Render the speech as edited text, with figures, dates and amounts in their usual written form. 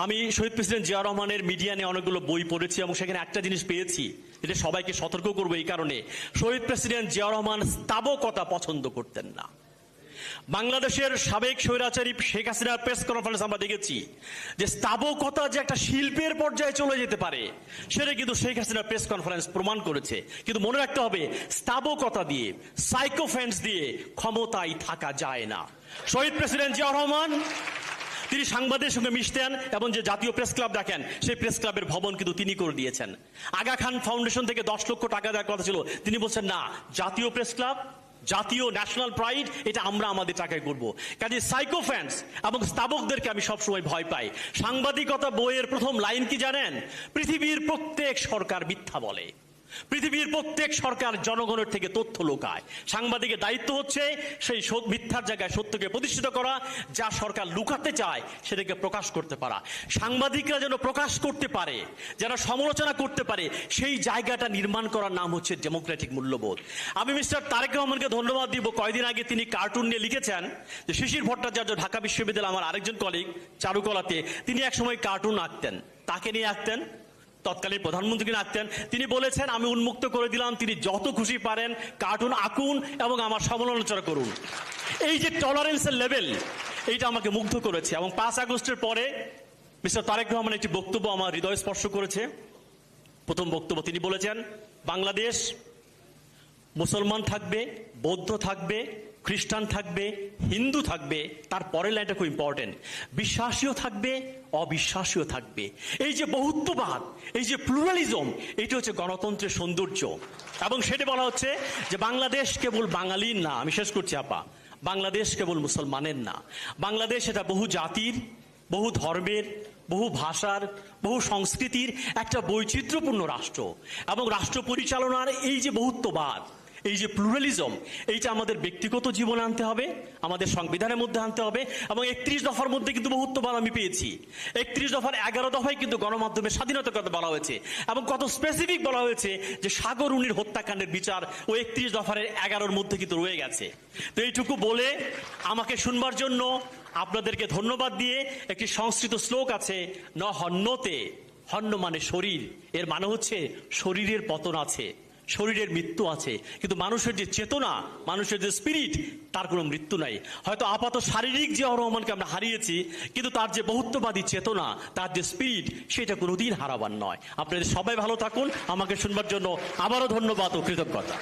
আমি শহীদ প্রেসিডেন্ট জিয়া রহমানের মিডিয়া নিয়ে অনেকগুলো বই পড়েছি এবং সেখানে একটা জিনিস পেয়েছি, এটা সবাইকে সতর্ক করবো এই কারণে, শহীদ প্রেসিডেন্ট জিয়া রহমান স্থাবকতা পছন্দ করতেন না। বাংলাদেশের সাবেক স্বৈরাচারী শেখ হাসিনার প্রেস কনফারেন্স আমরা দেখেছি যে স্থাবকতা যে একটা শিল্পের পর্যায়ে চলে যেতে পারে সেটা কিন্তু শেখ হাসিনার প্রেস কনফারেন্স প্রমাণ করেছে। কিন্তু মনে রাখতে হবে, স্থাবকতা দিয়ে, সাইকোফ্যান্স দিয়ে ক্ষমতায় থাকা যায় না। শহীদ প্রেসিডেন্ট জিয়া রহমান তিনি সাংবাদিকদের সঙ্গে মিশতেন এবং যে জাতীয় প্রেস ক্লাব দেখেন সেই প্রেস ক্লাবের ভবন কিন্তু তিনি করে দিয়েছেন। আগা খান ফাউন্ডেশন থেকে 10 লক্ষ টাকা দেওয়ার কথা ছিল, তিনি বলছেন না, জাতীয় প্রেস ক্লাব, জাতীয় ন্যাশনাল প্রাইড, এটা আমরা আমাদের টাকায় করবো। কাজে সাইকোফ্যান্স এবং স্থাবকদেরকে আমি সবসময় ভয় পাই। সাংবাদিকতা বইয়ের প্রথম লাইন কি জানেন? পৃথিবীর প্রত্যেক সরকার মিথ্যা বলে, পৃথিবীর প্রত্যেক সরকার জনগণের থেকে তথ্য লুকায়। সাংবাদিকের দায়িত্ব হচ্ছে সেই মিথ্যার জায়গায় সত্যকে প্রতিষ্ঠিত করা, যা সরকার লুকাতে চায় সেটাকে প্রকাশ করতে পারা। সাংবাদিকরা যেন প্রকাশ করতে পারে, যারা সমালোচনা করতে পারে, সেই জায়গাটা নির্মাণ করার নাম হচ্ছে ডেমোক্রেটিক মূল্যবোধ। আমি মিস্টার তারেক রহমানকে ধন্যবাদ দিব, কয়েকদিন আগে তিনি কার্টুন নিয়ে লিখেছেন যে শিশির ভট্টাচার্য ঢাকা বিশ্ববিদ্যালয়, আমার আরেকজন কলিগ চারুকলাতে, তিনি একসময় কার্টুন আঁকতেন। তাকে নিয়ে আঁকতেন, তৎকালীন প্রধানমন্ত্রীকে আঁকতেন। তিনি বলেছেন আমি উন্মুক্ত করে দিলাম, তিনি যত খুশি পারেন কার্টুন আঁকুন এবং আমার সমালোচনা করুন। এই যে টলারেন্সের লেভেল, এইটা আমাকে মুগ্ধ করেছে। এবং 5 আগস্টের পরে মিস্টার তারেক রহমান একটি বক্তব্য আমার হৃদয় স্পর্শ করেছে। প্রথম বক্তব্য তিনি বলেছেন, বাংলাদেশ মুসলমান থাকবে, বৌদ্ধ থাকবে, খ্রিস্টান থাকবে, হিন্দু থাকবে, তার পরের লাইনটা খুব ইম্পর্টেন্ট, বিশ্বাসীও থাকবে, অবিশ্বাসীও থাকবে। এই যে বহুত্ববাদ, এই যে প্লুরালিজম, এটা হচ্ছে গণতন্ত্রের সৌন্দর্য। এবং সেটা বলা হচ্ছে যে বাংলাদেশ কেবল বাঙালির না, আমি শেষ করছি আপা, বাংলাদেশ কেবল মুসলমানের না, বাংলাদেশ এটা বহু জাতির, বহু ধর্মের, বহু ভাষার, বহু সংস্কৃতির একটা বৈচিত্র্যপূর্ণ রাষ্ট্র। এবং রাষ্ট্র পরিচালনার এই যে বহুত্ববাদ, এই যে প্লুরালিজম, এইটা আমাদের ব্যক্তিগত জীবনে আনতে হবে, আমাদের সংবিধানের মধ্যে আনতে হবে। এবং 31 দফার মধ্যে কিন্তু বহুত্ববাদ আমি পেয়েছি। 31 দফার 11 দফায় কিন্তু গণমাধ্যমের স্বাধীনতার কথা বলা হয়েছে এবং কত স্পেসিফিক বলা হয়েছে যে সাগররুনির হত্যাকাণ্ডের বিচার ও 31 দফার 11-র মধ্যে কিন্তু রয়ে গেছে। তো এইটুকু বলে আমাকে শুনবার জন্য আপনাদেরকে ধন্যবাদ দিয়ে, একটি সংস্কৃত শ্লোক আছে, ন হন্যতে, হন্য মানে শরীর, এর মানে হচ্ছে শরীরের পতন আছে, শরীরের মৃত্যু আছে, কিন্তু মানুষের যে চেতনা, মানুষের যে স্পিরিট, তার কোনো মৃত্যু নাই। হয়তো আপাত শারীরিক জিয়াউর রহমানকে আমরা হারিয়েছি, কিন্তু তার যে বহুত্ববাদী চেতনা, তার যে স্পিরিট, সেটা কোনোদিন হারাবার নয়। আপনাদের সবাই ভালো থাকুন। আমাকে শুনবার জন্য আবারও ধন্যবাদ ও কৃতজ্ঞতা।